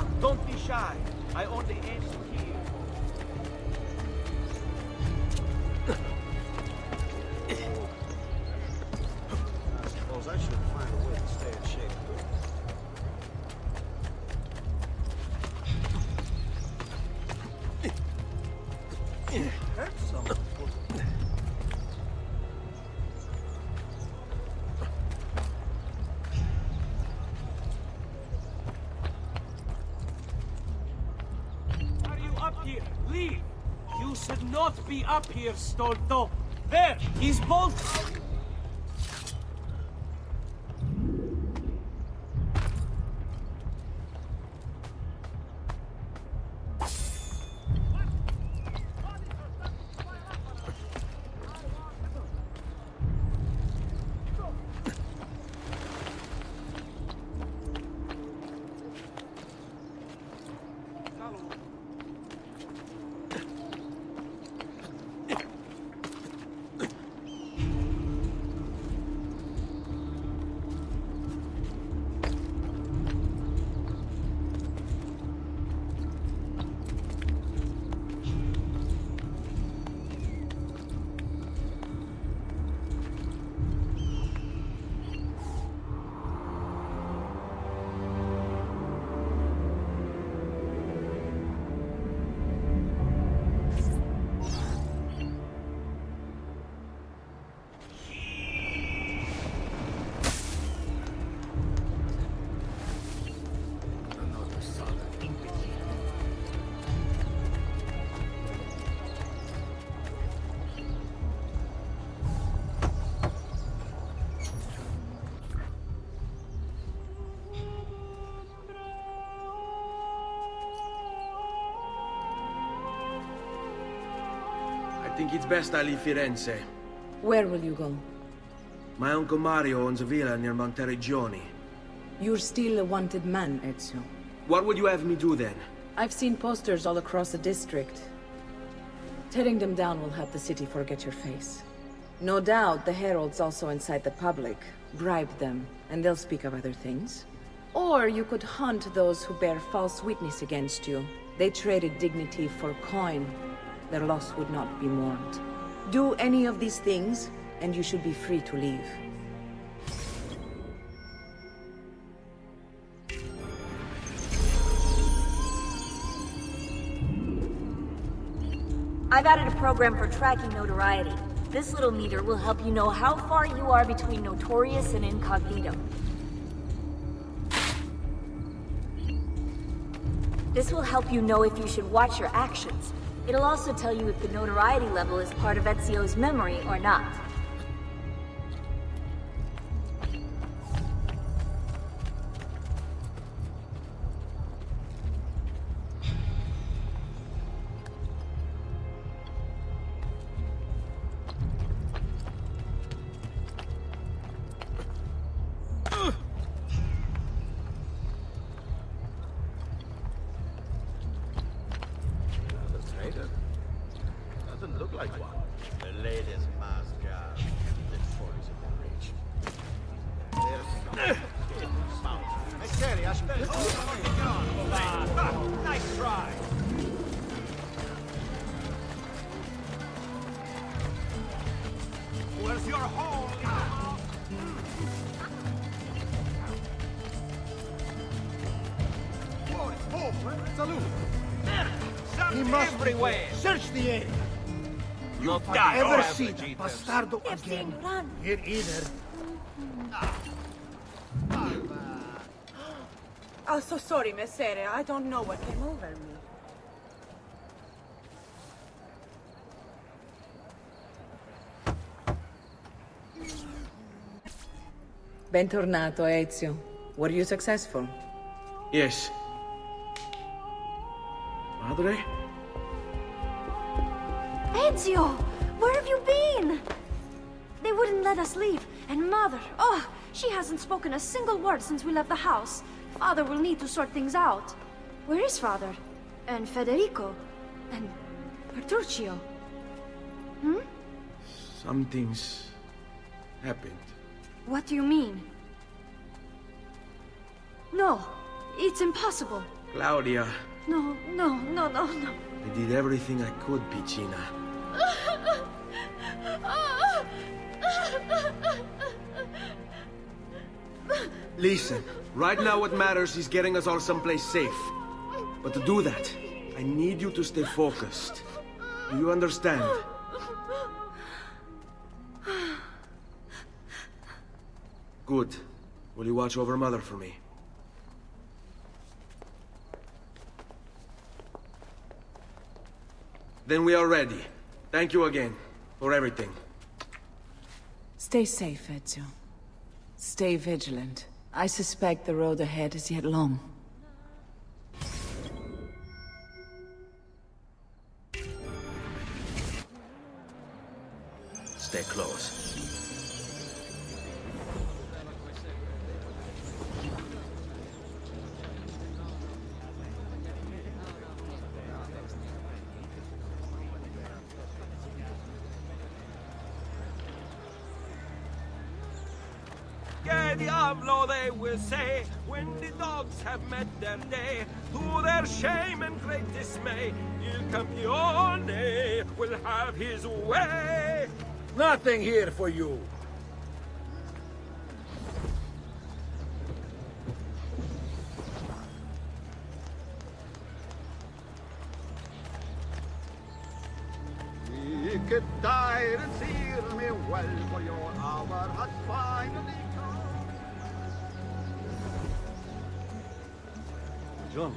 Come, don't be shy. I only aim to kill. I suppose I should find a way to stay in shape. Hurt someone. Are you up here? Leave! You should not be up here, Stolto. There! He's bolt. I think it's best I leave Firenze. Where will you go? My uncle Mario owns a villa near Monteregioni. You're still a wanted man, Ezio. What would you have me do then? I've seen posters all across the district. Tearing them down will help the city forget your face. No doubt the heralds also incite the public. Bribe them, and they'll speak of other things. Or you could hunt those who bear false witness against you. They traded dignity for coin. Their loss would not be mourned. Do any of these things, and you should be free to leave. I've added a program for tracking notoriety. This little meter will help you know how far you are between notorious and incognito. This will help you know if you should watch your actions. It'll also tell you if the notoriety level is part of Ezio's memory or not. Doesn't look like one. The latest mass job. The toys of the rich. There's Michele, aspetta. Nice try. Where's your hole? He must everywhere. Search the area. You If I die, ever oh, see Vegeta. that bastardo again, Run. here either. I'm so sorry, Messere. I don't know what came over me. Bentornato, Ezio. Were you successful? Yes. Madre? Ezio! Where have you been? They wouldn't let us leave. And Mother, oh, she hasn't spoken a single word since we left the house. Father will need to sort things out. Where is Father? And Federico? And Petruccio? Hmm? Something's happened. What do you mean? No, it's impossible. Claudia, No, no, no, no, no. I did everything I could, Piccina. Listen, right now what matters is getting us all someplace safe. But to do that, I need you to stay focused. Do you understand? Good. Will you watch over Mother for me? Then we are ready. Thank you again for everything. Stay safe, Ezio. Stay vigilant. I suspect the road ahead is yet long. Stay close. Que diablo, they will say, when the dogs have met their day. To their shame and great dismay, Il Campione will have his way. Nothing here for you. Vilket tiden ser mig well, for your hour has finally come. John.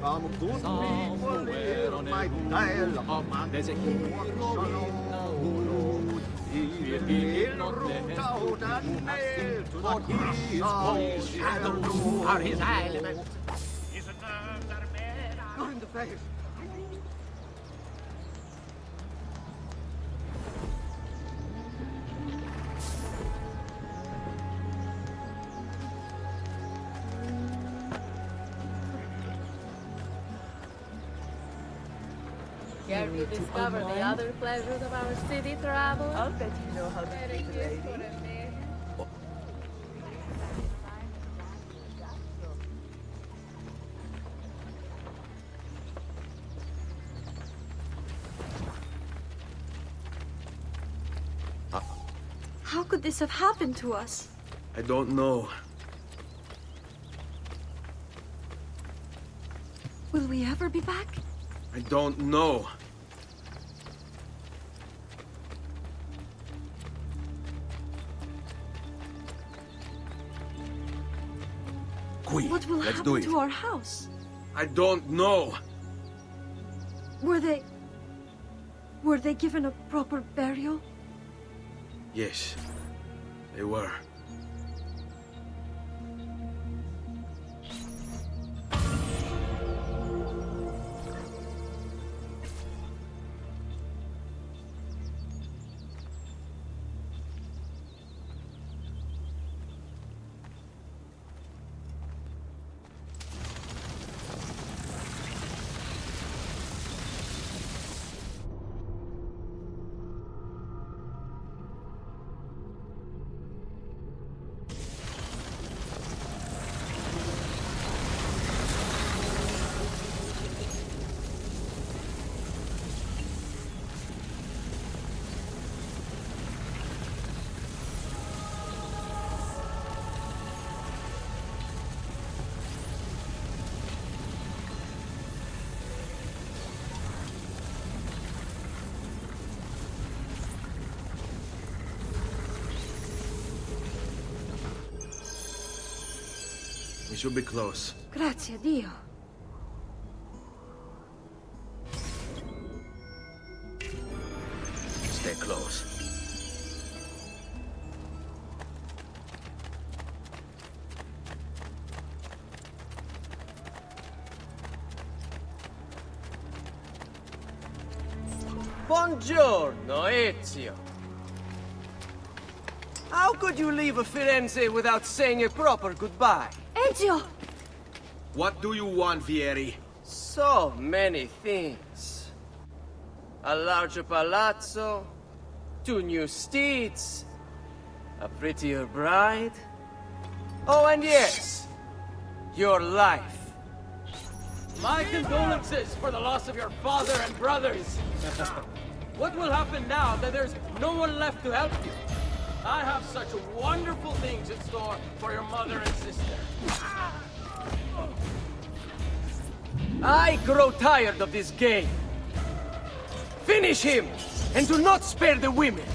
Come good people hear my tale of He'll root out and nail to the keys. Shadows are his element. His nerves are made not in the face. Care to discover the other pleasures of our city travel? I'll bet you know how to treat a lady. How could this have happened to us? I don't know. Will we ever be back? I don't know. Qui, What will let's do happen it. to our house? I don't know. Were they given a proper burial? Yes, they were. We should be close. Grazie, Dio. Stay close. Buongiorno, Ezio. How could you leave a Firenze without saying a proper goodbye? Ezio! What do you want, Vieri? So many things. A larger palazzo, 2 new steeds, a prettier bride. Oh, and yes, your life. My condolences for the loss of your father and brothers. What will happen now that there's no one left to help you? I have such wonderful things in store for your mother and sister. I grow tired of this game. Finish him, and do not spare the women.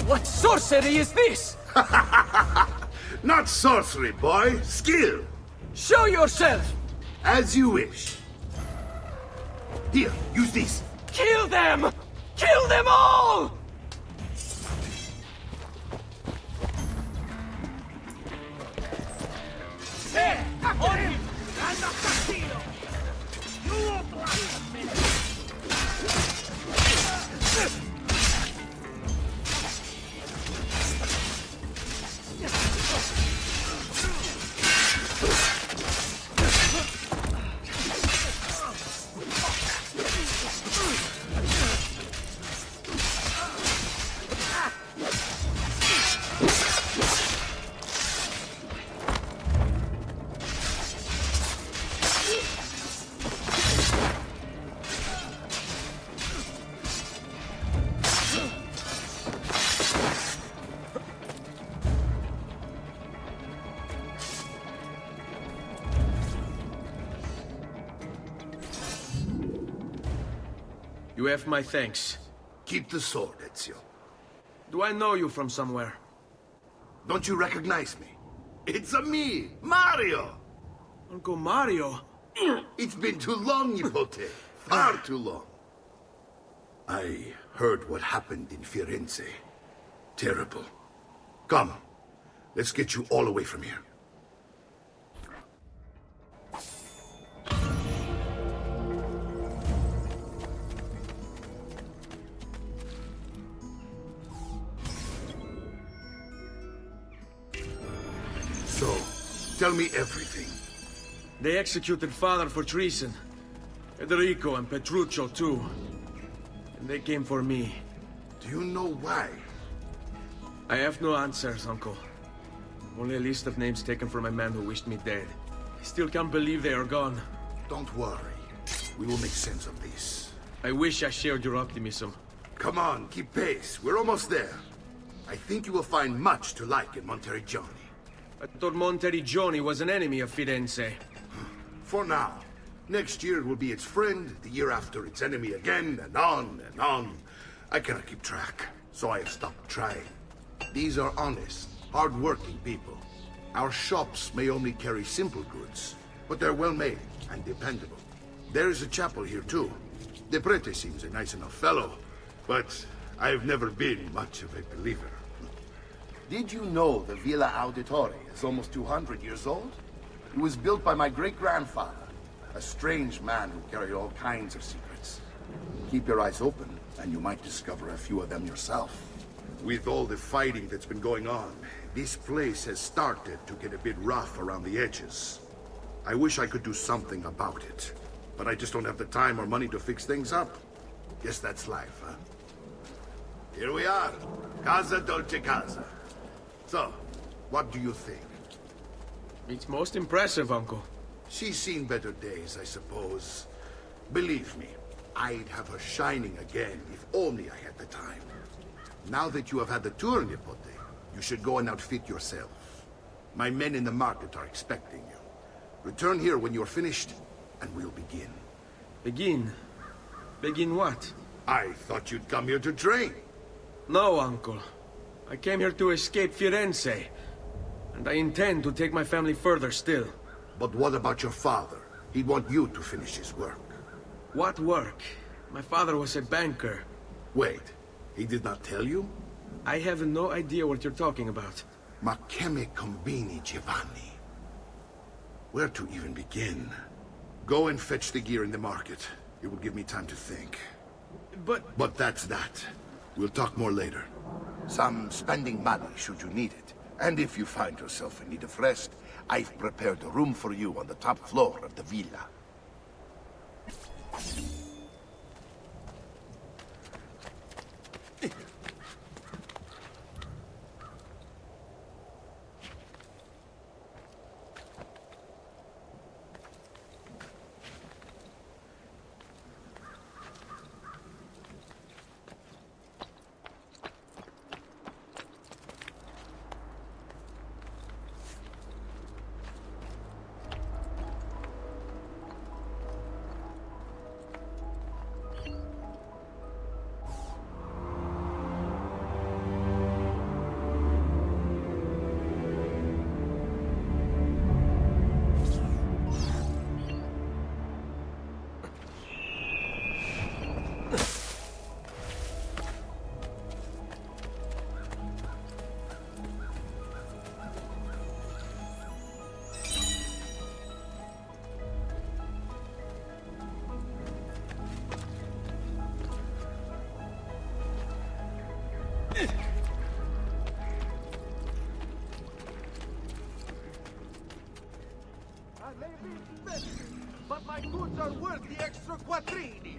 What sorcery is this? Not sorcery, boy. Skill. Show yourself! As you wish. Here, use this. Kill them! Kill them all! You have my thanks. Keep the sword, Ezio. Do I know you from somewhere? Don't you recognize me? It's a me, Mario! Uncle Mario? It's been too long, Nipote. Far too long. I heard what happened in Firenze. Terrible. Come, let's get you all away from here. So, tell me everything. They executed father for treason. Federico and Petruccio too. And they came for me. Do you know why? I have no answers, Uncle. Only a list of names taken from a man who wished me dead. I still can't believe they are gone. Don't worry. We will make sense of this. I wish I shared your optimism. Come on, keep pace. We're almost there. I think you will find much to like in Monteriggioni. I thought Monteriggioni was an enemy of Firenze. For now. Next year it will be its friend, the year after its enemy again, and on and on. I cannot keep track, so I have stopped trying. These are honest, hard-working people. Our shops may only carry simple goods, but they're well-made and dependable. There is a chapel here, too. The prete seems a nice enough fellow, but I've never been much of a believer. Did you know the Villa Auditore is almost 200 years old? It was built by my great-grandfather, a strange man who carried all kinds of secrets. Keep your eyes open, and you might discover a few of them yourself. With all the fighting that's been going on, this place has started to get a bit rough around the edges. I wish I could do something about it, but I just don't have the time or money to fix things up. Guess that's life, huh? Here we are. Casa Dolce Casa. So, what do you think? It's most impressive, Uncle. She's seen better days, I suppose. Believe me, I'd have her shining again if only I had the time. Now that you have had the tour, Nipote, you should go and outfit yourself. My men in the market are expecting you. Return here when you're finished, and we'll begin. Begin? Begin what? I thought you'd come here to train. No, Uncle. I came here to escape Firenze. And I intend to take my family further still. But what about your father? He'd want you to finish his work. What work? My father was a banker. Wait, he did not tell you? I have no idea what you're talking about. Ma che me combini, Giovanni? Where to even begin? Go and fetch the gear in the market. It will give me time to think. But that's that. We'll talk more later. Some spending money should you need it. And if you find yourself in need of rest, I've prepared a room for you on the top floor of the villa. But my goods are worth the extra quattrini.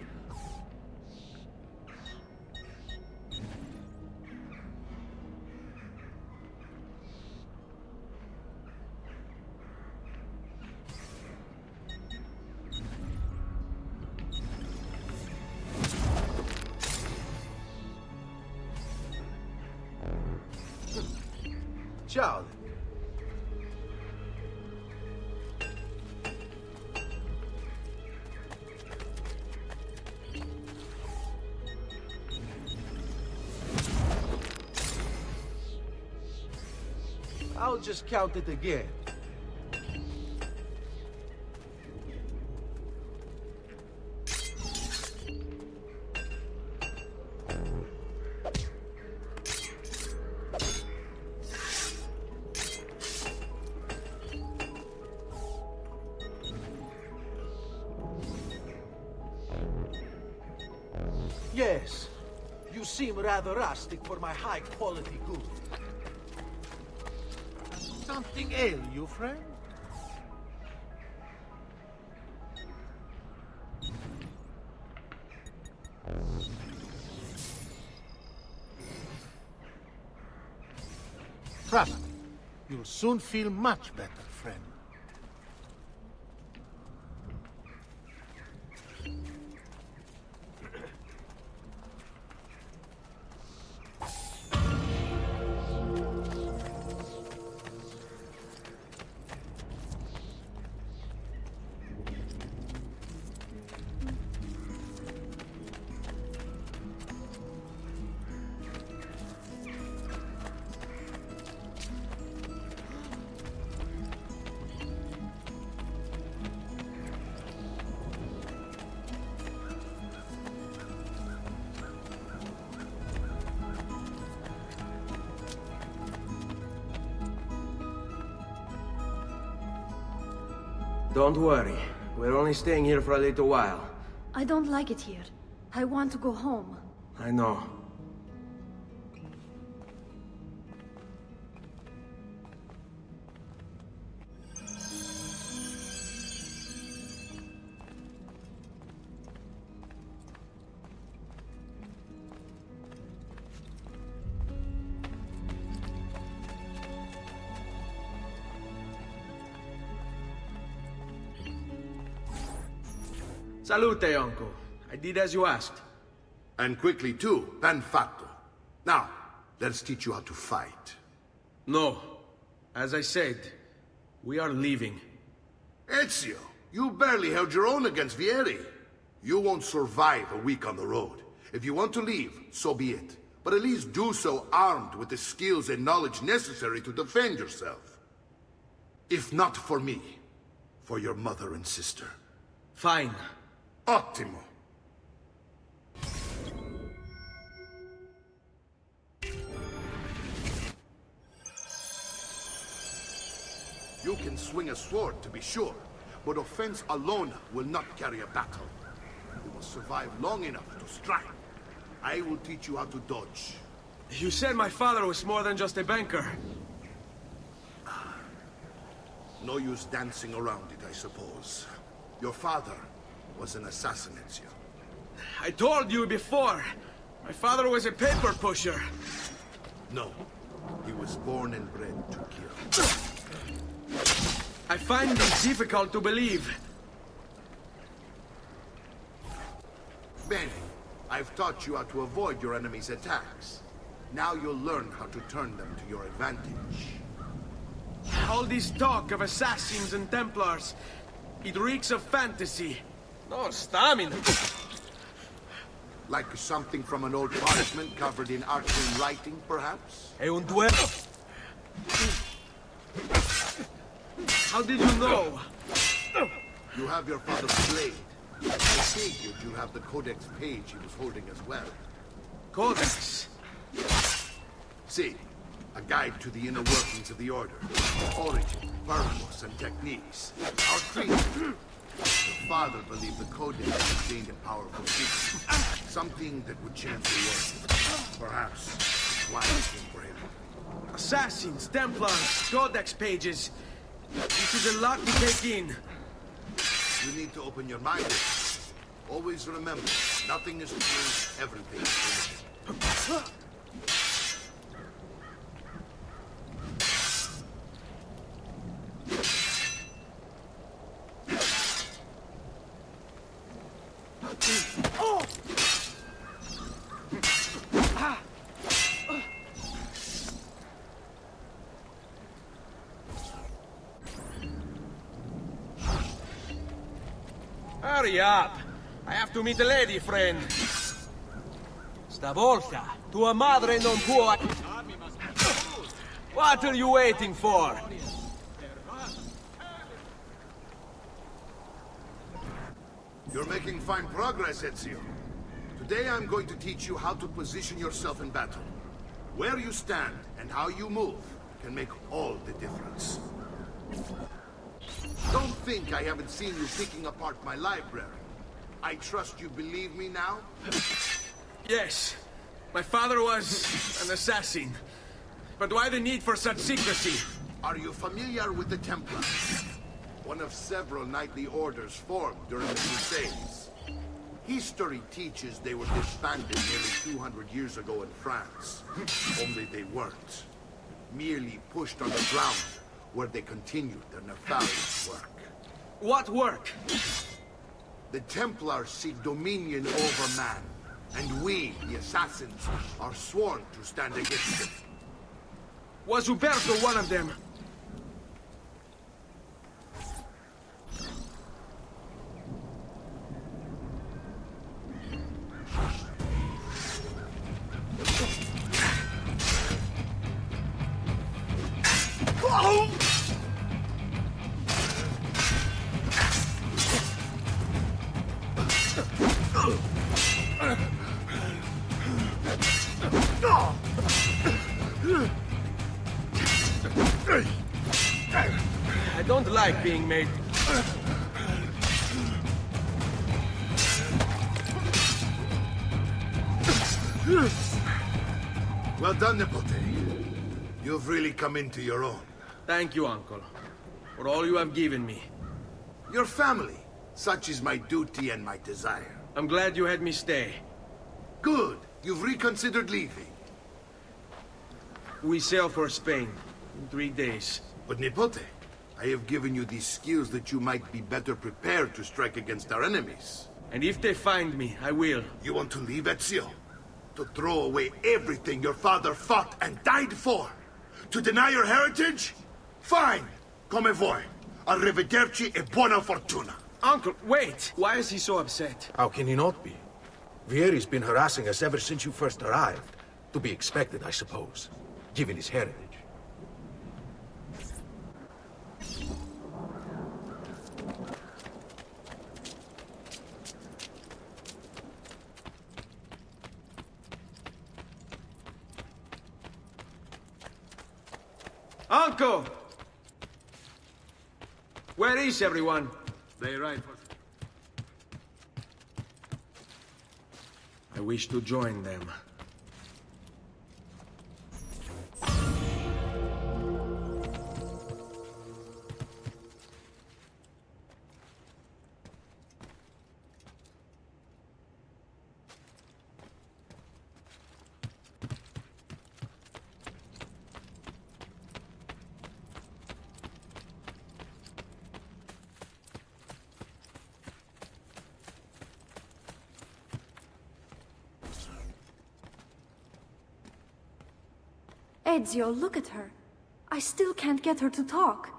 Ciao. I'll just count it again. Yes, you seem rather rustic for my high-quality goods. Something ail you, friend? Trust me, you'll soon feel much better, friend. Don't worry. We're only staying here for a little while. I don't like it here. I want to go home. I know. Salute, uncle. I did as you asked. And quickly too, ben fatto. Now, let's teach you how to fight. No. As I said, we are leaving. Ezio, you barely held your own against Vieri. You won't survive a week on the road. If you want to leave, so be it. But at least do so armed with the skills and knowledge necessary to defend yourself. If not for me, for your mother and sister. Fine. Ottimo. You can swing a sword, to be sure, but offense alone will not carry a battle. You must survive long enough to strike. I will teach you how to dodge. You said my father was more than just a banker. No use dancing around it, I suppose. Your father was an assassin, Ezio. I told you before. My father was a paper pusher. No, he was born and bred to kill. I find this difficult to believe. Bene, I've taught you how to avoid your enemy's attacks. Now you'll learn how to turn them to your advantage. All this talk of assassins and Templars, it reeks of fantasy. No stamina. Like something from an old parchment covered in arcane writing, perhaps? È un duello. How did you know? You have your father's blade. I figured you have the codex page he was holding as well. Codex? See, a guide to the inner workings of the Order. Origin, purpose, and techniques. Our creed. Your father believed the codex contained a powerful secret. Something that would change the world. Perhaps that's why it came for him. Assassins, Templars, Codex pages. This is a lot to take in. You need to open your mind. Always remember, nothing is true, everything is limited. Hurry up! I have to meet a lady friend. Stavolta, tua madre non può... What are you waiting for? You're making fine progress, Ezio. Today I'm going to teach you how to position yourself in battle. Where you stand and how you move can make all the difference. Don't think I haven't seen you picking apart my library. I trust you believe me now? Yes. My father was an assassin. But why the need for such secrecy? Are you familiar with the Templars? One of several knightly orders formed during the Crusades. History teaches they were disbanded nearly 200 years ago in France. Only they weren't. Merely pushed on the ground, where they continued their nefarious work. What work? The Templars seek dominion over man, and we, the assassins, are sworn to stand against them. Was Uberto one of them? I don't like being made... Well done, Nipote. You've really come into your own. Thank you, Uncle, for all you have given me. Your family. Such is my duty and my desire. I'm glad you had me stay. Good. You've reconsidered leaving. We sail for Spain in 3 days. But Nipote, I have given you these skills that you might be better prepared to strike against our enemies. And if they find me, I will. You want to leave, Ezio? To throw away everything your father fought and died for? To deny your heritage? Fine! Come vuoi. Arrivederci e buona fortuna. Uncle, wait! Why is he so upset? How can he not be? Vieri's been harassing us ever since you first arrived. To be expected, I suppose, given his heritage. Uncle! Where is everyone? They ride for... I wish to join them. Ezio, look at her. I still can't get her to talk.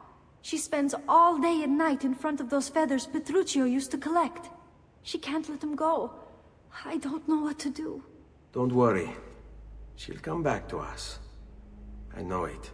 She spends all day and night in front of those feathers Petruchio used to collect. She can't let them go. I don't know what to do. Don't worry. She'll come back to us. I know it.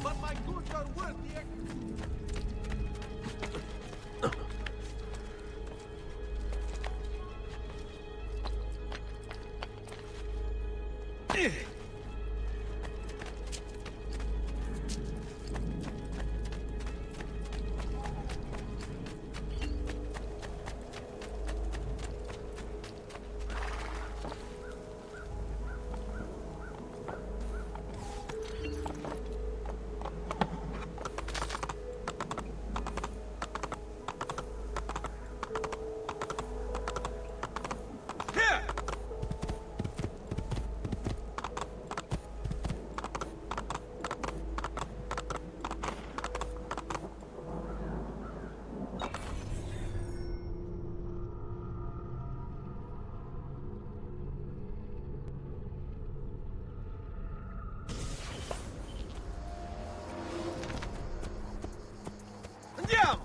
But my goods are worth the Andiamo!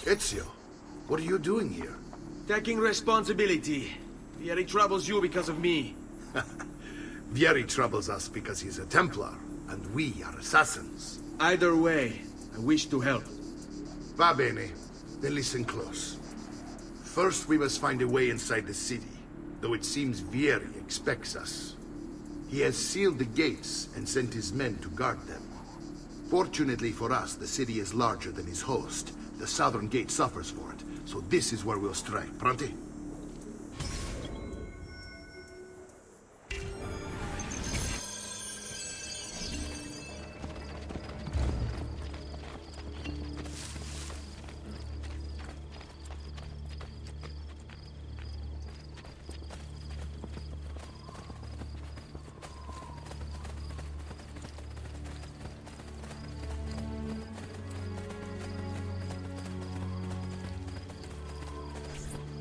Ezio, what are you doing here? Taking responsibility. Vieri troubles you because of me. Vieri troubles us because he's a Templar, and we are assassins. Either way, I wish to help. Va bene. Then listen close. First, we must find a way inside the city, though it seems Vieri expects us. He has sealed the gates and sent his men to guard them. Fortunately for us, the city is larger than his host. The southern gate suffers for it, so this is where we'll strike. Pronti?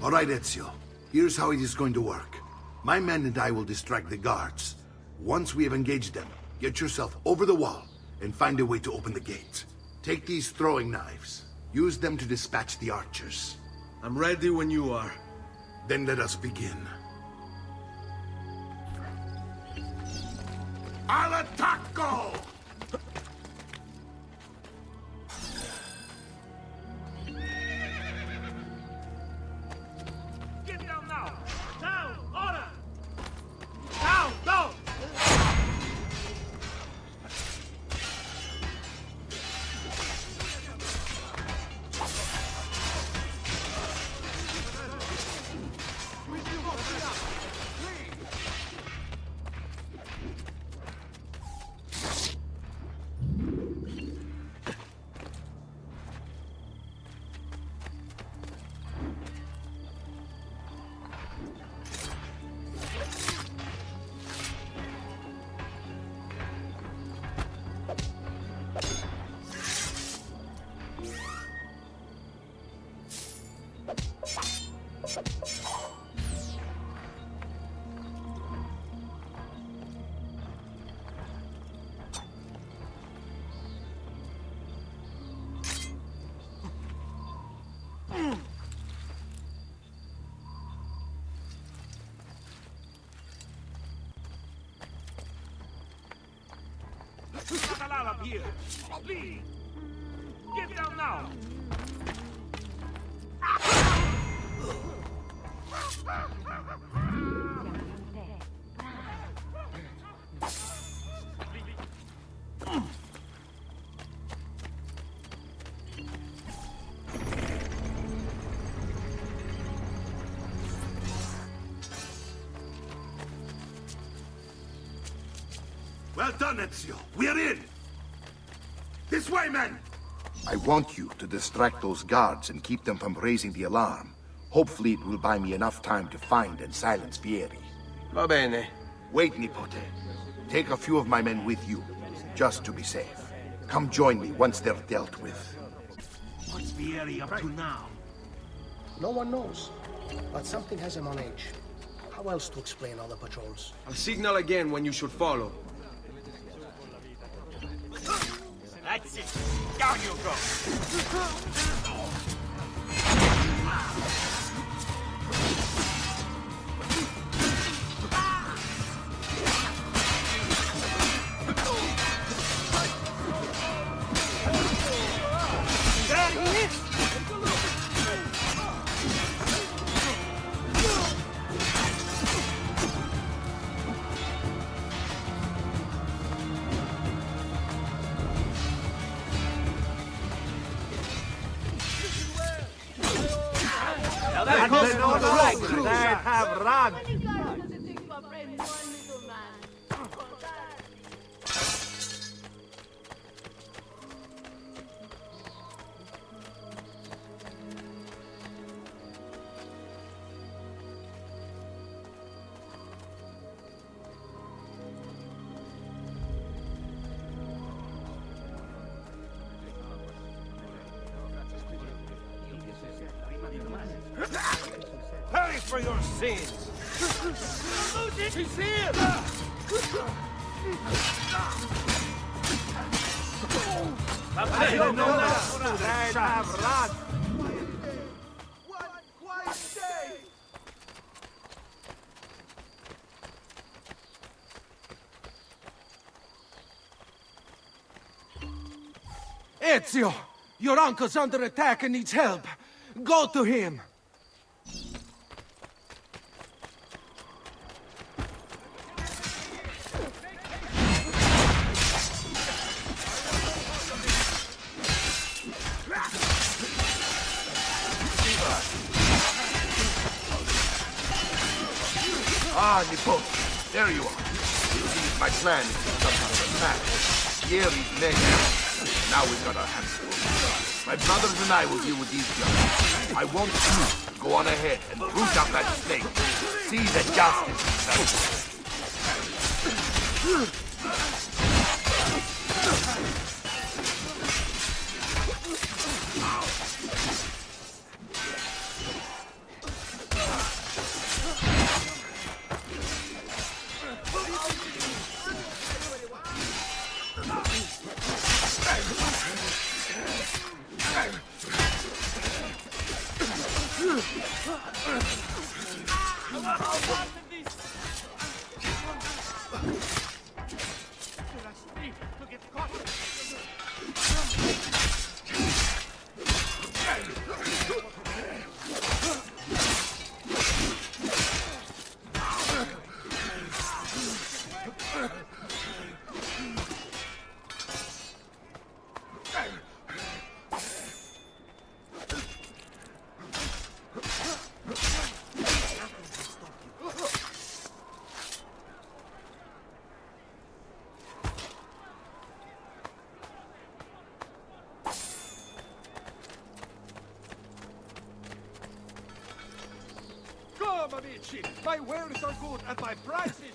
All right, Ezio. Here's how it is going to work. My men and I will distract the guards. Once we have engaged them, get yourself over the wall and find a way to open the gate. Take these throwing knives. Use them to dispatch the archers. I'm ready when you are. Then let us begin. Al attacco! Get down now! Down! Order! Down! Go! Not allowed up here! Please! Get down now! Well done, Ezio. We're in! This way, men! I want you to distract those guards and keep them from raising the alarm. Hopefully it will buy me enough time to find and silence Vieri. Va bene. Wait, Nipote. Take a few of my men with you, just to be safe. Come join me once they're dealt with. What's Vieri up to now? No one knows, but something has him on edge. How else to explain all the patrols? I'll signal again when you should follow. That's it! Down you go! There he is! That's all right, that have run. Pay for your sins! He's here! I don't know that have run. Ezio! Your uncle's under attack and needs help. Go to him! Ah, Nipote. There you are. It seems my plan is something of a match. Vieri's men out. Now we've got our hands full. My brothers and I will deal with these guys. I want you to go on ahead and root out that snake. See that justice is done. Come, amici! My wares are good and my prices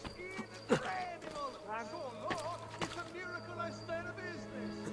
incredible! And oh Lord, it's a miracle I stay in business!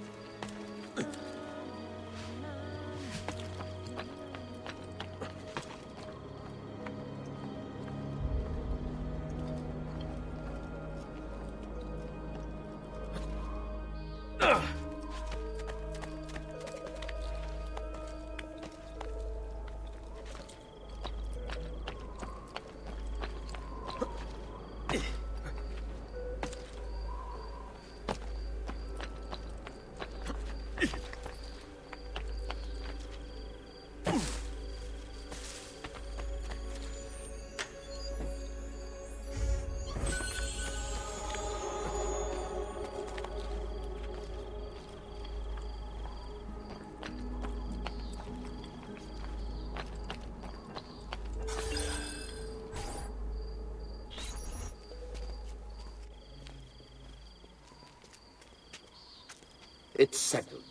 It's settled.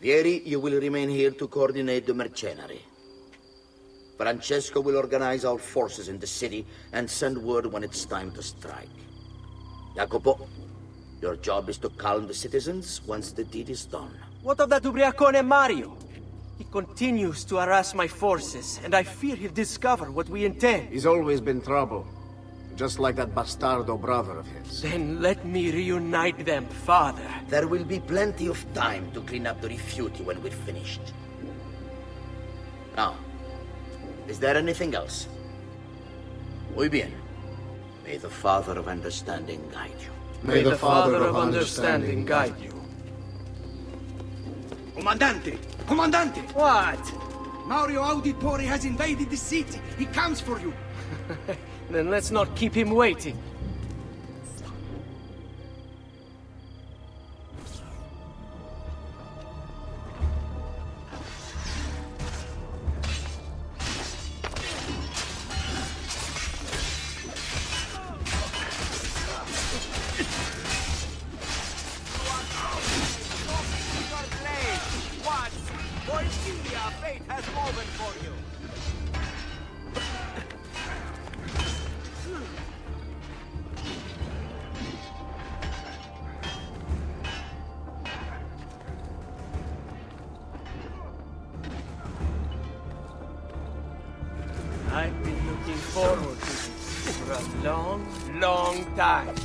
Vieri, you will remain here to coordinate the mercenary. Francesco will organize our forces in the city and send word when it's time to strike. Jacopo, your job is to calm the citizens once the deed is done. What of that Ubriacone Mario? He continues to harass my forces, and I fear he'll discover what we intend. He's always been trouble. Just like that bastardo brother of his. Then let me reunite them, father. There will be plenty of time to clean up the rifiuti when we're finished. Now, is there anything else? Muy bien. May the Father of Understanding guide you. May the Father of Understanding guide you. Comandante! Comandante! What? Mario Auditore has invaded the city. He comes for you. Then let's not keep him waiting. Fate has woven for you. I've been looking forward to this for a long, long time.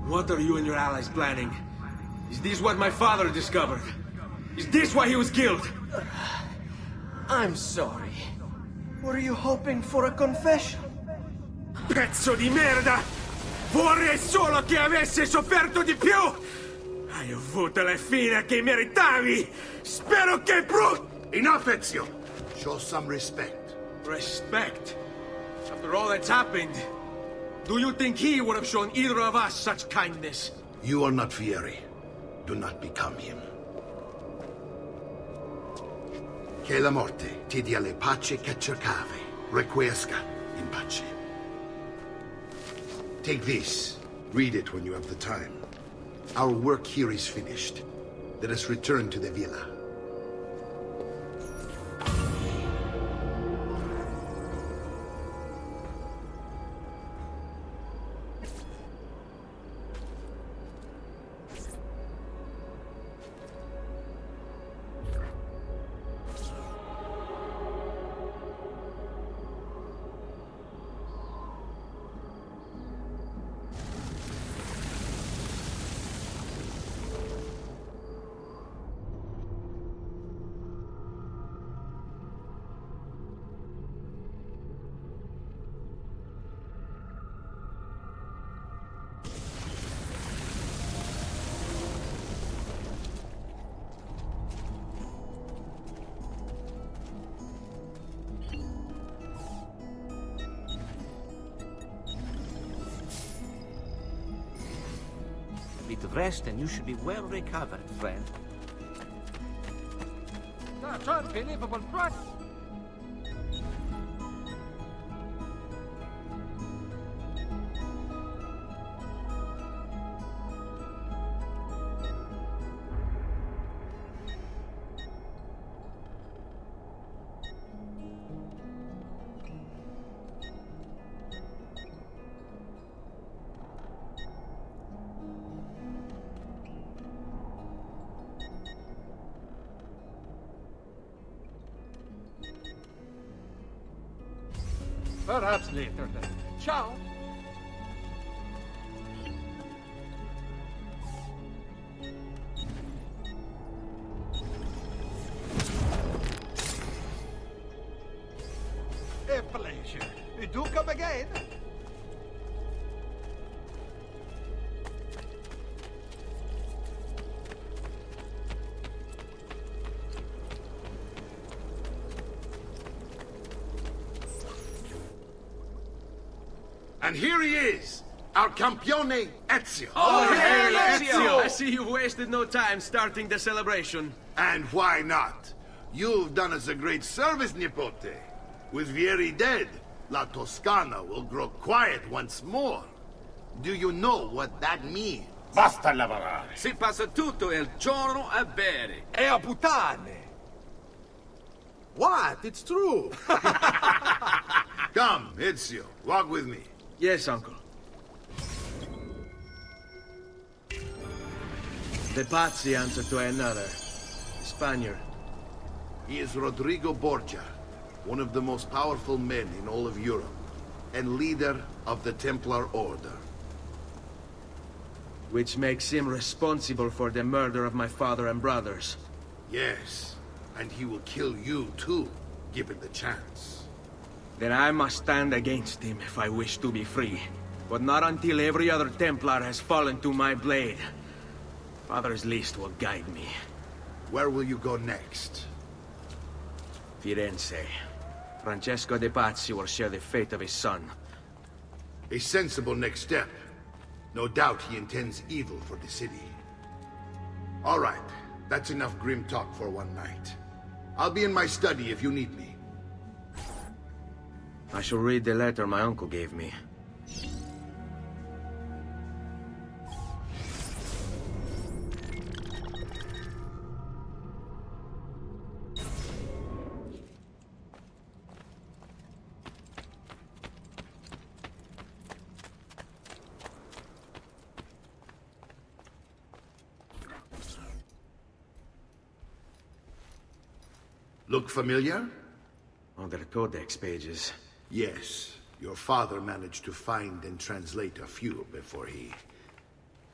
What are you and your allies planning? Is this what my father discovered? Is this why he was killed? I'm sorry. Were you hoping for a confession? Pezzo di merda! Vorrei solo che avesse sofferto di più! Hai avuto la fine che meritavi! Spero che Enough, Ezio! Show some respect. Respect? After all that's happened, do you think he would have shown either of us such kindness? You are not Fieri. Do not become him. Che la morte ti dia le pace che cercavi. Requiesca in pace. Take this. Read it when you have the time. Our work here is finished. Let us return to the villa. bit of rest and you should be well recovered, friend. That's unbelievable, right? Perhaps later then. Ciao. A pleasure. Do come again. And here he is, our campione Ezio. Oh, hey, Ezio! I see you've wasted no time starting the celebration. And why not? You've done us a great service, Nipote. With Vieri dead, La Toscana will grow quiet once more. Do you know what that means? Basta lavorare. Si passa tutto il giorno a bere. E a puttane. What? It's true. Come, Ezio, walk with me. Yes, uncle. The Pazzi answer to another. Spaniard. He is Rodrigo Borgia, one of the most powerful men in all of Europe, and leader of the Templar Order. Which makes him responsible for the murder of my father and brothers. Yes, and he will kill you too, given the chance. Then I must stand against him if I wish to be free. But not until every other Templar has fallen to my blade. Father's list will guide me. Where will you go next? Firenze. Francesco de Pazzi will share the fate of his son. A sensible next step. No doubt he intends evil for the city. All right, that's enough grim talk for one night. I'll be in my study if you need me. I shall read the letter my uncle gave me. Look familiar? On the codex pages. Yes. Your father managed to find and translate a few before he...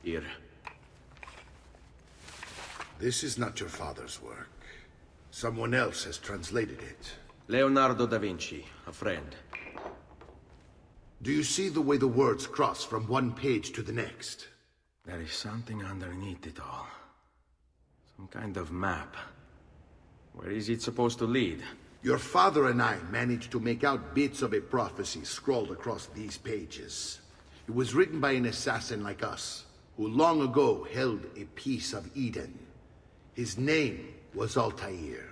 Here. This is not your father's work. Someone else has translated it. Leonardo da Vinci, a friend. Do you see the way the words cross from one page to the next? There is something underneath it all. Some kind of map. Where is it supposed to lead? Your father and I managed to make out bits of a prophecy scrawled across these pages. It was written by an assassin like us, who long ago held a piece of Eden. His name was Altair.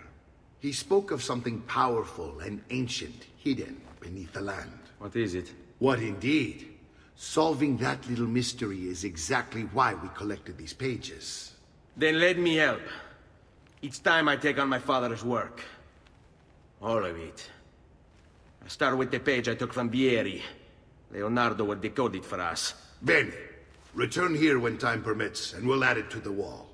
He spoke of something powerful and ancient hidden beneath the land. What is it? What indeed? Solving that little mystery is exactly why we collected these pages. Then let me help. Each time I take on my father's work. All of it. I start with the page I took from Vieri. Leonardo will decode it for us. Bene. Return here when time permits, and we'll add it to the wall.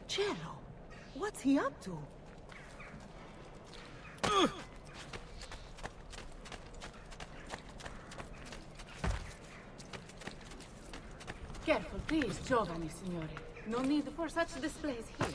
Cello, what's he up to? Careful, please, giovani signore. No need for such displays here.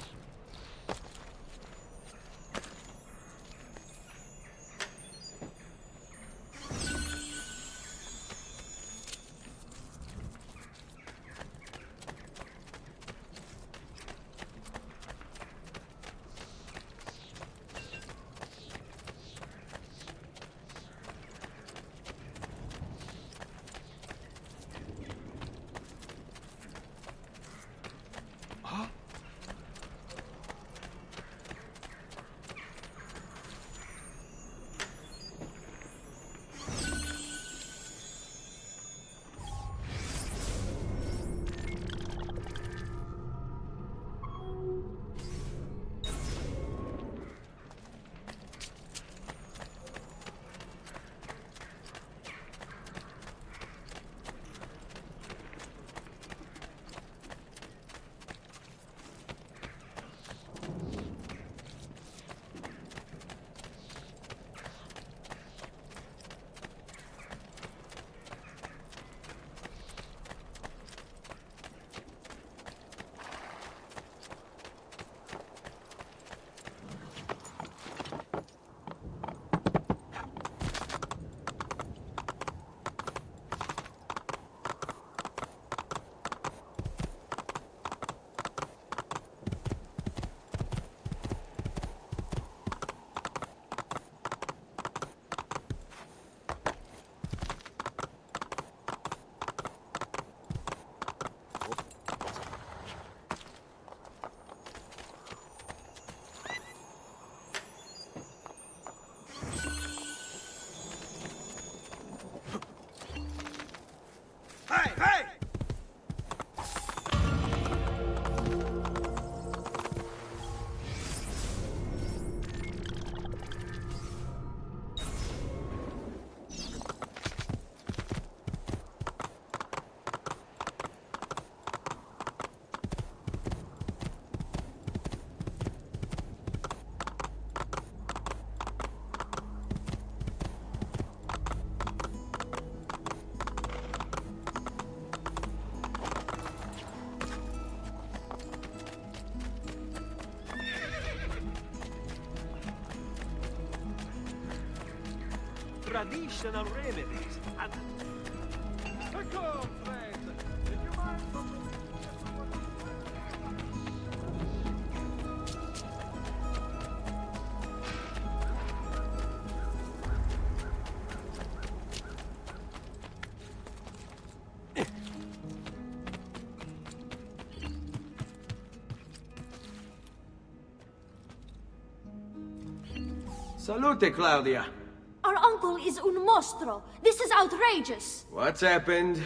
traditional remedies. And Come, friend. Would you mind following me for what Salute, Claudia. Our uncle is un mostro. This is outrageous. What's happened?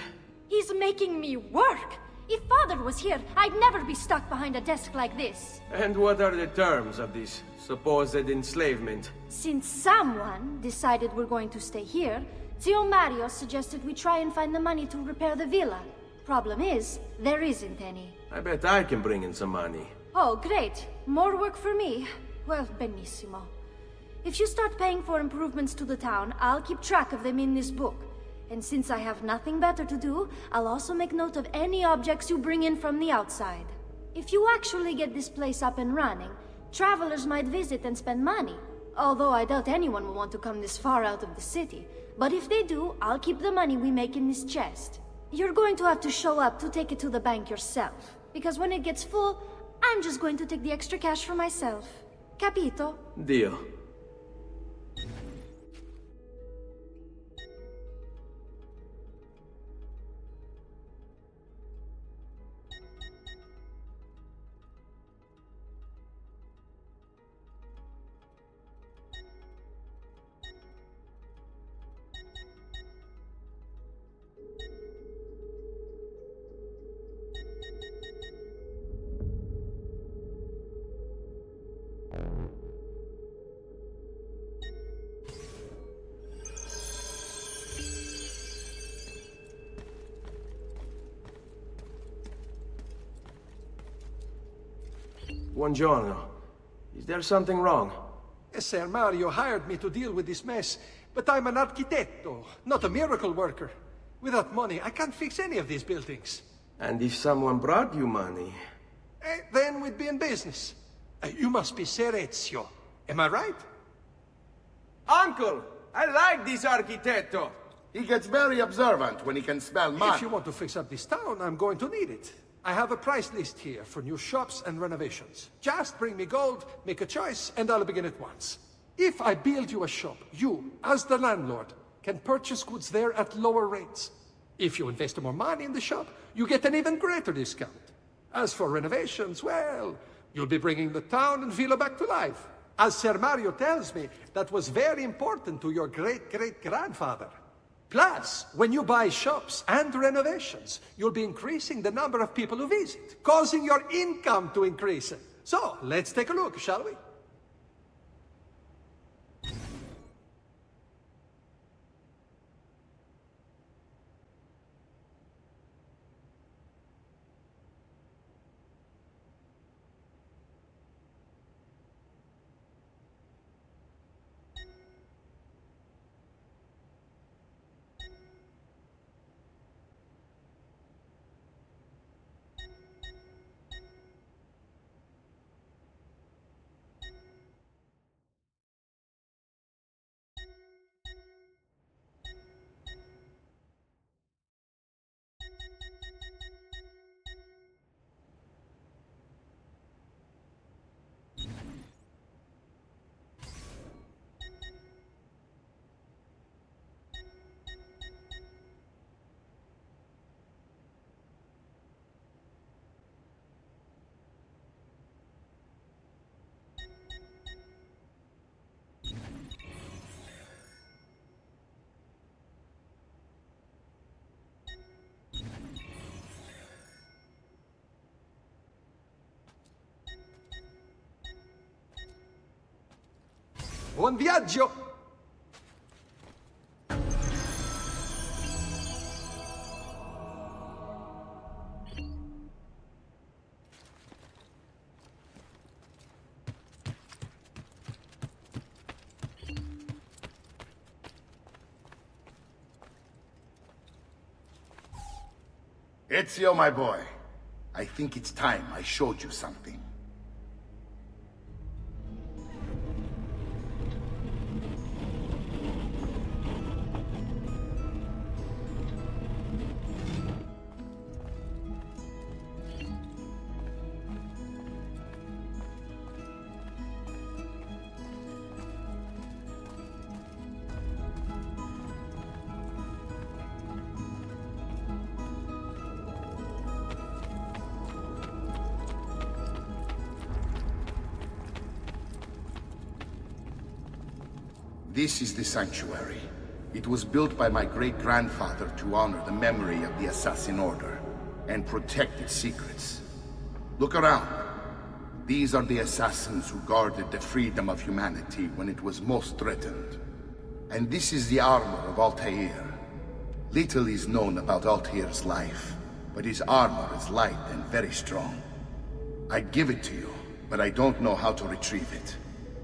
He's making me work. If Father was here, I'd never be stuck behind a desk like this. And what are the terms of this supposed enslavement? Since someone decided we're going to stay here, Zio Mario suggested we try and find the money to repair the villa. Problem is, there isn't any. I bet I can bring in some money. Oh, great. More work for me. Well, benissimo. If you start paying for improvements to the town, I'll keep track of them in this book. And since I have nothing better to do, I'll also make note of any objects you bring in from the outside. If you actually get this place up and running, travelers might visit and spend money. Although I doubt anyone will want to come this far out of the city. But if they do, I'll keep the money we make in this chest. You're going to have to show up to take it to the bank yourself. Because when it gets full, I'm just going to take the extra cash for myself. Capito? Deal. Buongiorno. Is there something wrong? Ser Mario hired me to deal with this mess, but I'm an architetto, not a miracle worker. Without money, I can't fix any of these buildings. And if someone brought you money? Then we'd be in business. You must be Ser Ezio. Am I right? Uncle! I like this architetto! He gets very observant when he can smell mud. If you want to fix up this town, I'm going to need it. I have a price list here for new shops and renovations. Just bring me gold, make a choice, and I'll begin at once. If I build you a shop, you, as the landlord, can purchase goods there at lower rates. If you invest more money in the shop, you get an even greater discount. As for renovations, well, you'll be bringing the town and villa back to life. As Ser Mario tells me, that was very important to your great-great-grandfather. Plus, when you buy shops and renovations, you'll be increasing the number of people who visit, causing your income to increase. So, let's take a look, shall we? Buon viaggio! Ezio, my boy, I think it's time I showed you something. This is the sanctuary. It was built by my great-grandfather to honor the memory of the Assassin Order and protect its secrets. Look around. These are the assassins who guarded the freedom of humanity when it was most threatened. And this is the armor of Altair. Little is known about Altair's life, but his armor is light and very strong. I'd give it to you, but I don't know how to retrieve it.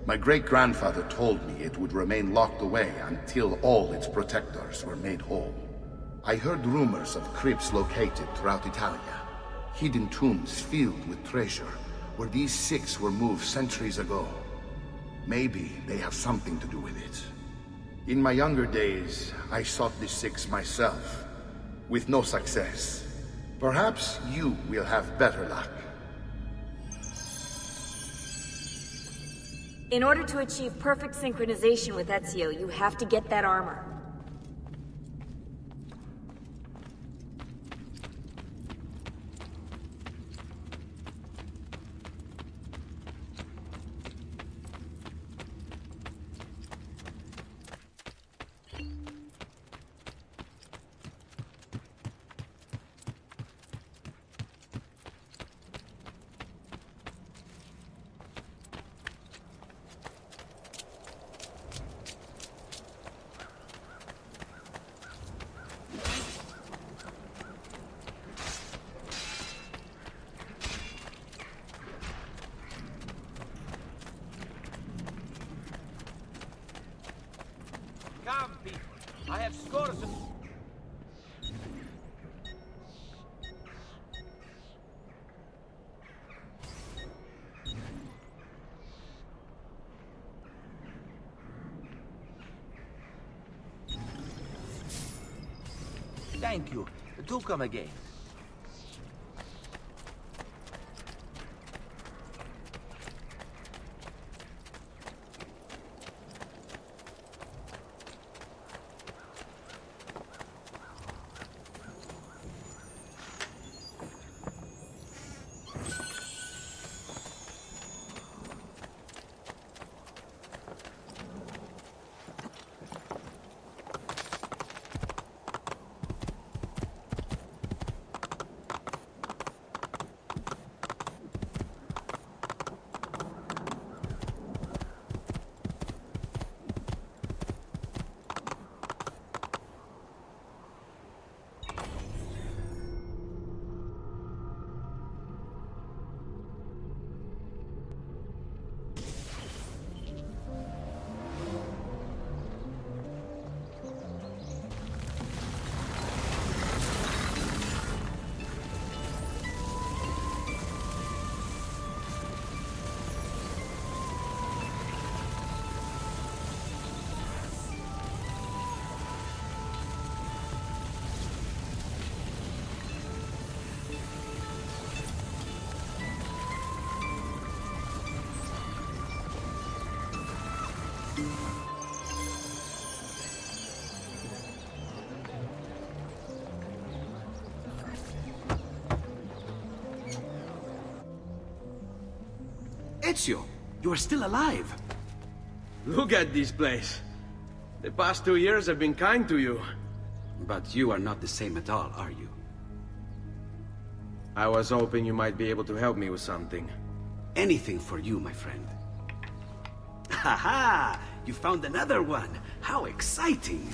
My great-grandfather told me it would remain locked away until all its protectors were made whole. I heard rumors of crypts located throughout Italia, hidden tombs filled with treasure, where these six were moved centuries ago. Maybe they have something to do with it. In my younger days, I sought the six myself, with no success. Perhaps you will have better luck. In order to achieve perfect synchronization with Ezio, you have to get that armor. Come, people. I have scores of... Thank you. Do come again. Ezio, you are still alive. Look at this place. The past 2 years have been kind to you. But you are not the same at all, are you? I was hoping you might be able to help me with something. Anything for you, my friend. Ha-ha! You found another one! How exciting!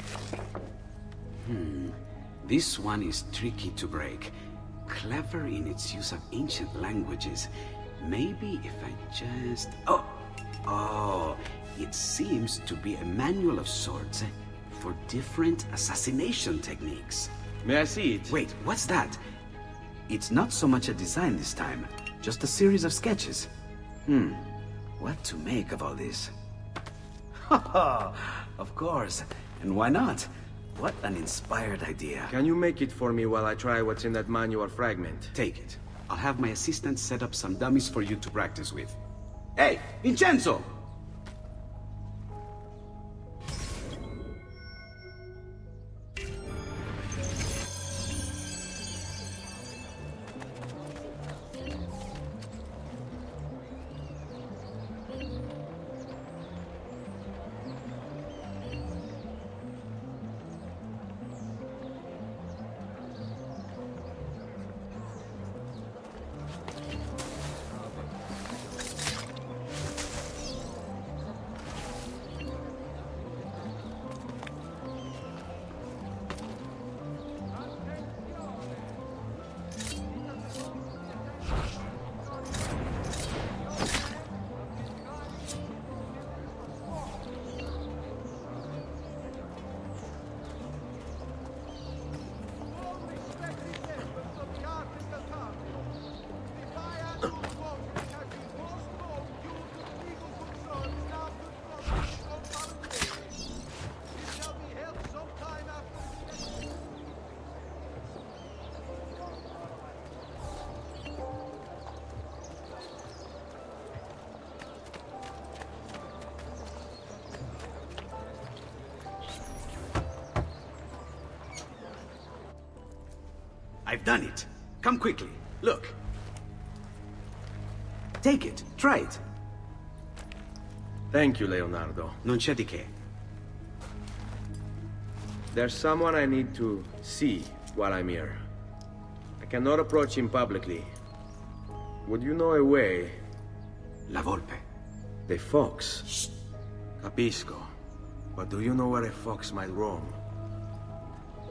This one is tricky to break. Clever in its use of ancient languages. Maybe if I just... Oh, it seems to be a manual of sorts for different assassination techniques. May I see it? Wait, what's that? It's not so much a design this time, just a series of sketches. What to make of all this? Of course, and why not? What an inspired idea. Can you make it for me while I try what's in that manual fragment? Take it. I'll have my assistant set up some dummies for you to practice with. Hey, Vincenzo! I've done it. Come quickly. Look. Take it. Try it. Thank you, Leonardo. Non c'è di che. There's someone I need to see while I'm here. I cannot approach him publicly. Would you know a way? La volpe. The fox. Shh. Capisco. But do you know where a fox might roam?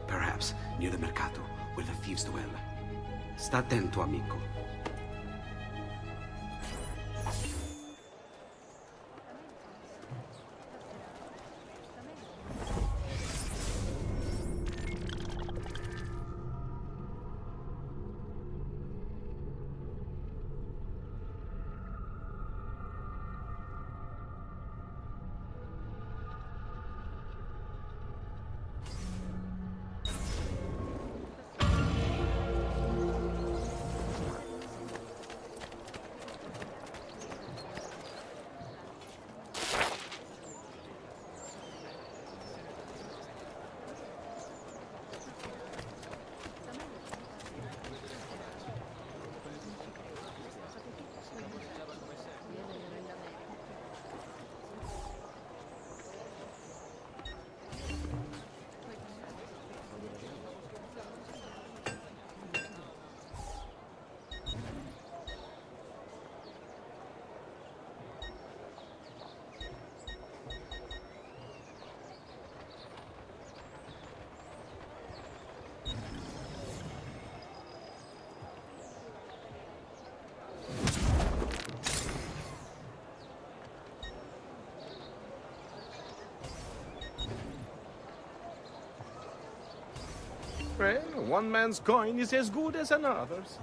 Perhaps near the mercato, where the thieves dwell. Sta attento, amico. Well, one man's coin is as good as another's.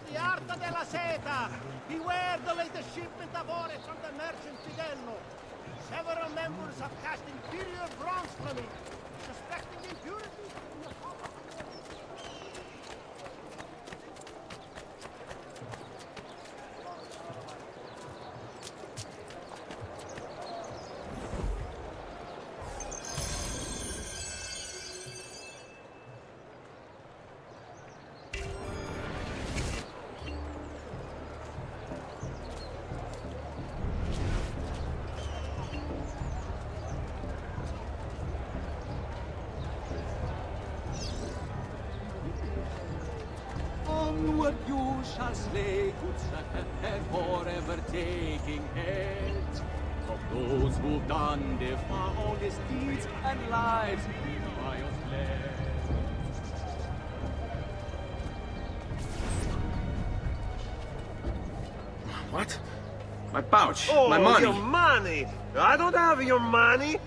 The Arta della Seta! Beware the latest shipment of ore from the merchant Fidelno. Several members have cast inferior bronze from it, suspecting impurity in the copper. Onward you shall slay, good sir, and forever taking heads of those who've done their foulest deeds and lives in pious fled. What? My pouch. Oh, my money. Your money! I don't have your money!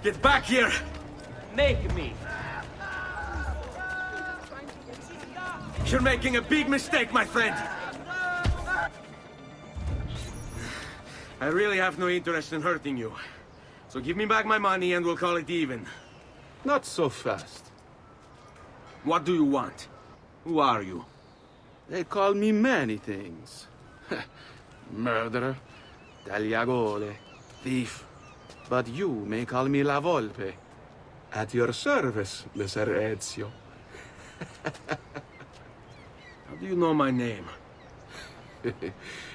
Get back here! Make me. You're making a big mistake, my friend! I really have no interest in hurting you. So give me back my money and we'll call it even. Not so fast. What do you want? Who are you? They call me many things. Murderer, tagliagole, thief. But you may call me La Volpe. At your service, Messer Ezio. How do you know my name?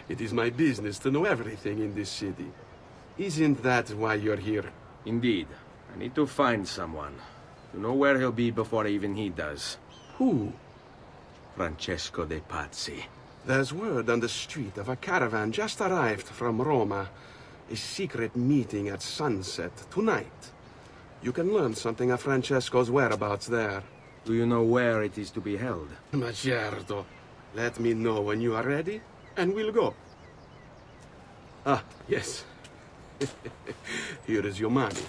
It is my business to know everything in this city. Isn't that why you're here? Indeed. I need to find someone. To know where he'll be before even he does. Who? Francesco de Pazzi. There's word on the street of a caravan just arrived from Roma. A secret meeting at sunset tonight. You can learn something of Francesco's whereabouts there. Do you know where it is to be held? Ma certo. Let me know when you are ready, and we'll go. Ah, yes. Here is your money.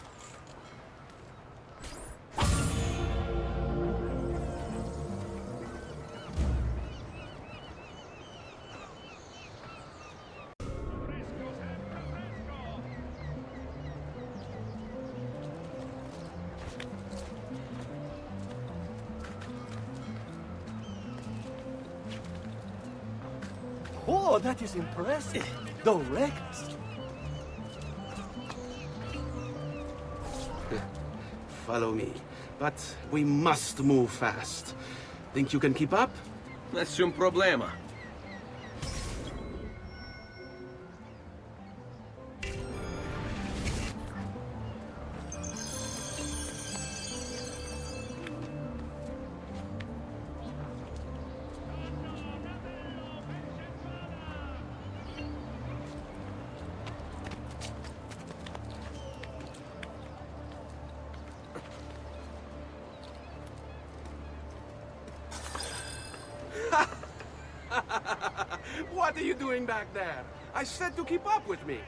Oh, that is impressive. Direct. Follow me. But we must move fast. Think you can keep up? Nessun problema. What are you doing back there? I said to keep up with me.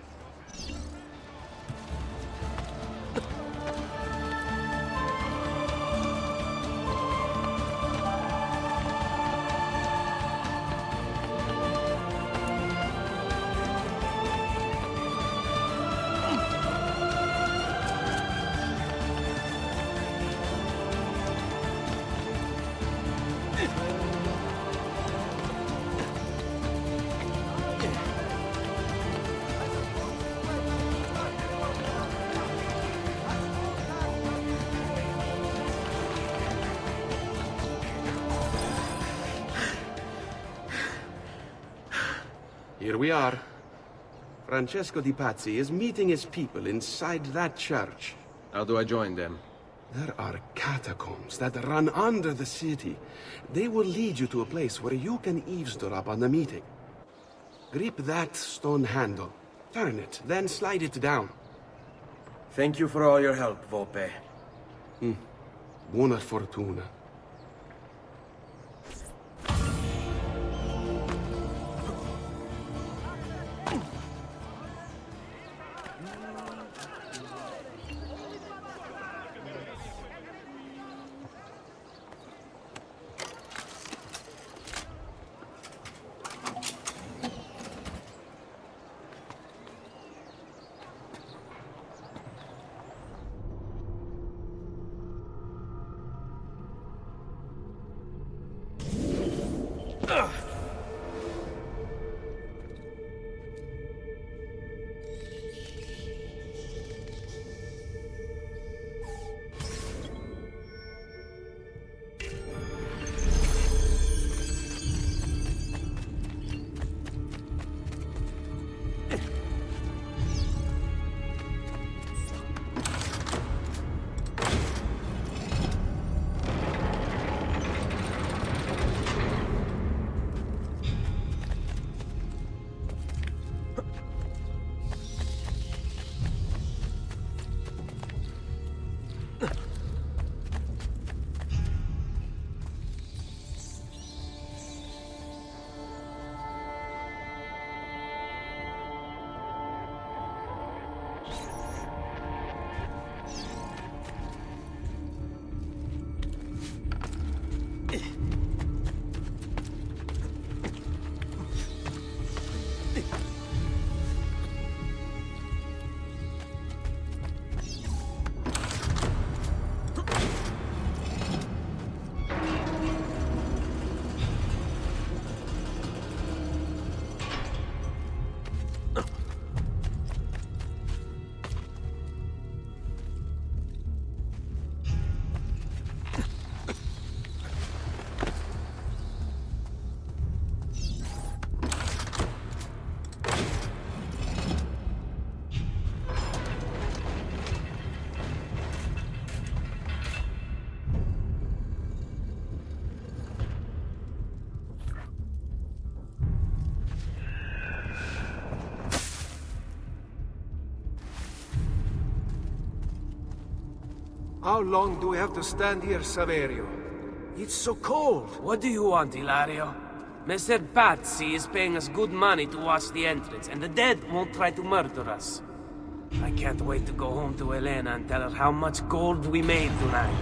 Here we are. Francesco Di Pazzi is meeting his people inside that church. How do I join them? There are catacombs that run under the city. They will lead you to a place where you can eavesdrop on the meeting. Grip that stone handle. Turn it, then slide it down. Thank you for all your help, Volpe. Buona fortuna. How long do we have to stand here, Saverio? It's so cold. What do you want, Hilario? Mr. Pazzi is paying us good money to watch the entrance, and the dead won't try to murder us. I can't wait to go home to Elena and tell her how much gold we made tonight.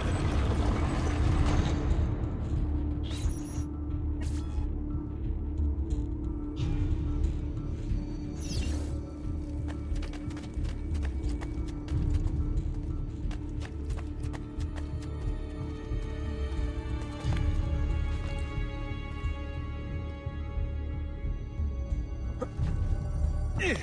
There!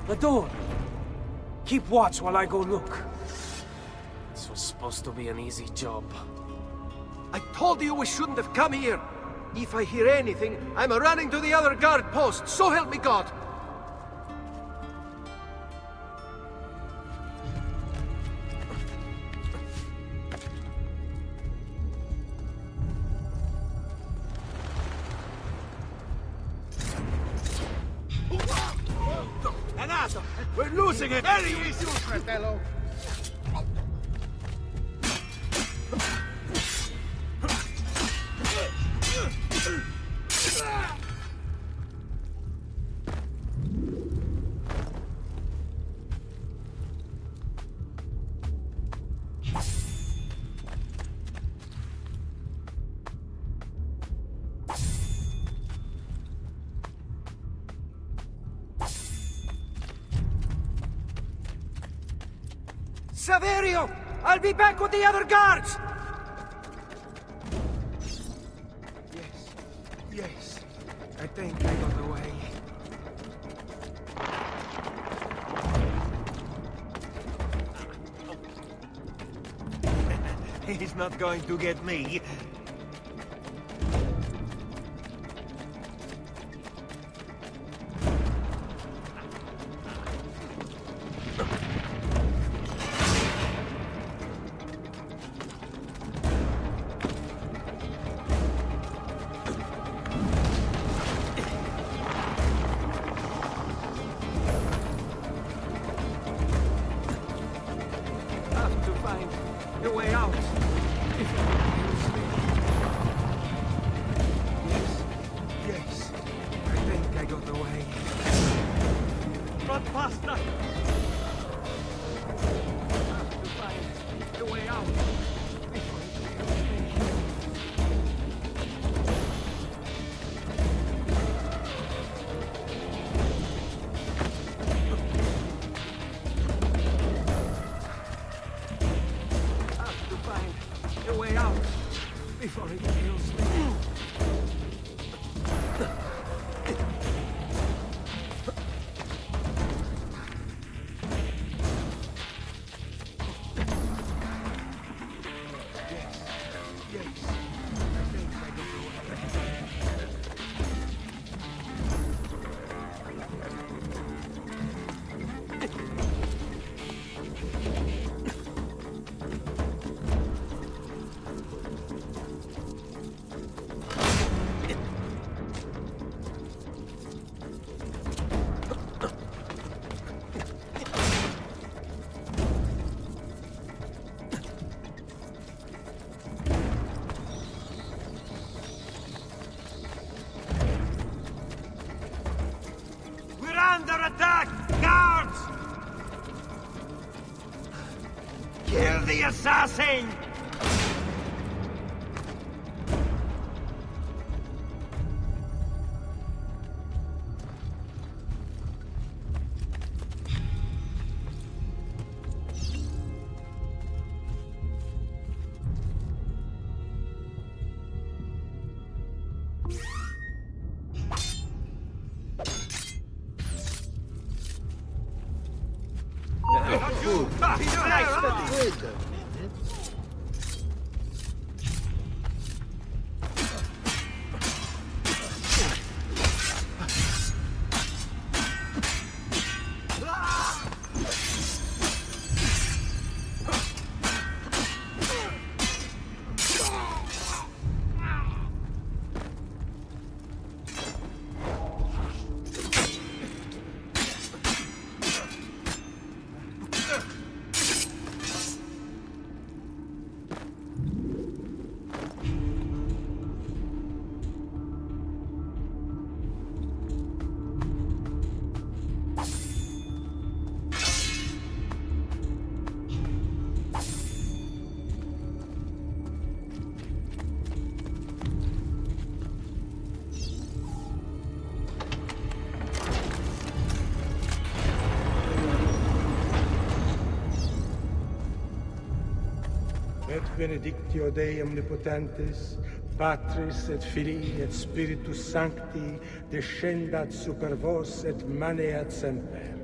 The door! Keep watch while I go look. This was supposed to be an easy job. I told you we shouldn't have come here. If I hear anything, I'm running to the other guard post, so help me God! We're losing it! Very easy, fratello. Saverio! I'll be back with the other guards! Yes. I think I got away. He's not going to get me. Under attack! Guards! Kill the assassin! Et benedictio Dei omnipotentis, Patris et Filii et Spiritus Sancti, descendat super vos et maneat semper.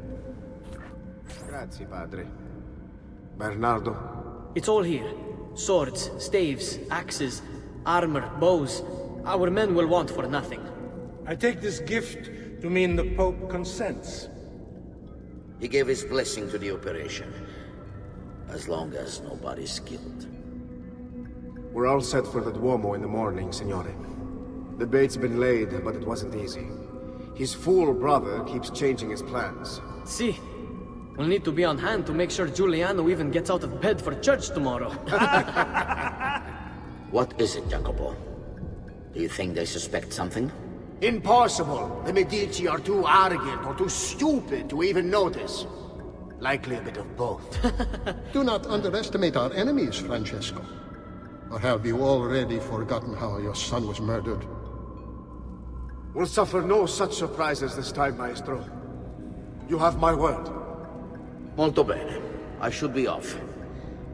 Grazie, Padre. Bernardo? It's all here. Swords, staves, axes, armor, bows. Our men will want for nothing. I take this gift to mean the Pope consents. He gave his blessing to the operation. As long as nobody's killed. We're all set for the Duomo in the morning, Signore. The bait's been laid, but it wasn't easy. His fool brother keeps changing his plans. See, we'll need to be on hand to make sure Giuliano even gets out of bed for church tomorrow. What is it, Jacopo? Do you think they suspect something? Impossible! The Medici are too arrogant or too stupid to even notice. Likely a bit of both. Do not underestimate our enemies, Francesco. Or have you already forgotten how your son was murdered? We'll suffer no such surprises this time, Maestro. You have my word. Molto bene. I should be off.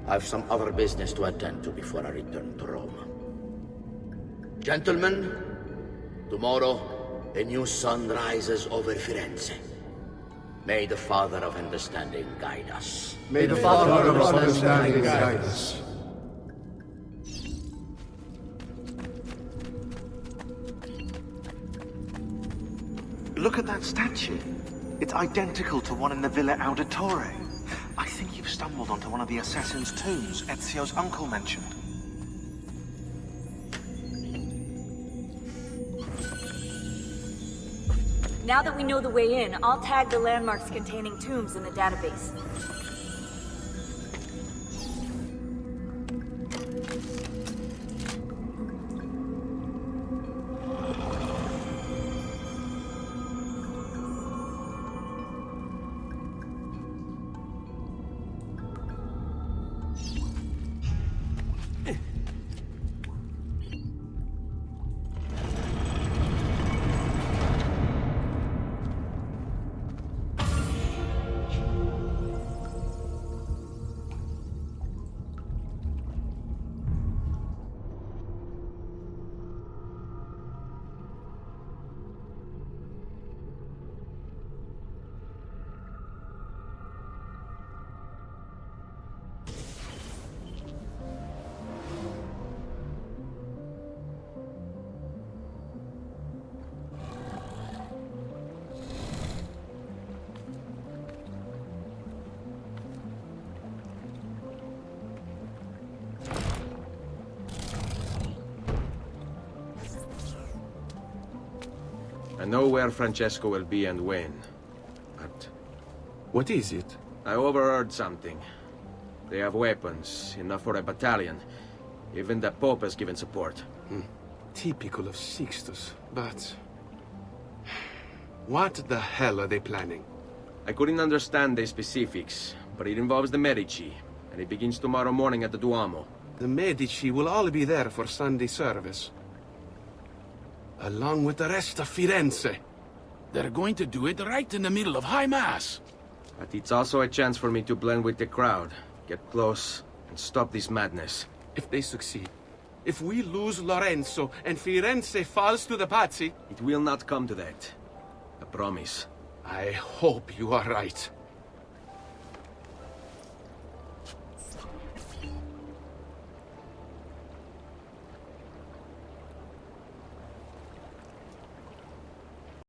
I've some other business to attend to before I return to Rome. Gentlemen, tomorrow, a new sun rises over Firenze. May the Father of Understanding guide us. May the Father of Understanding guide us. Look at that statue. It's identical to one in the Villa Auditore. I think you've stumbled onto one of the assassin's tombs Ezio's uncle mentioned. Now that we know the way in, I'll tag the landmarks containing tombs in the database. I know where Francesco will be and when, but... What is it? I overheard something. They have weapons, enough for a battalion. Even the Pope has given support. Typical of Sixtus, but... What the hell are they planning? I couldn't understand the specifics, but it involves the Medici, and it begins tomorrow morning at the Duomo. The Medici will all be there for Sunday service. Along with the rest of Firenze. They're going to do it right in the middle of High Mass. But it's also a chance for me to blend with the crowd, get close, and stop this madness. If they succeed, if we lose Lorenzo and Firenze falls to the Pazzi... It will not come to that. I promise. I hope you are right.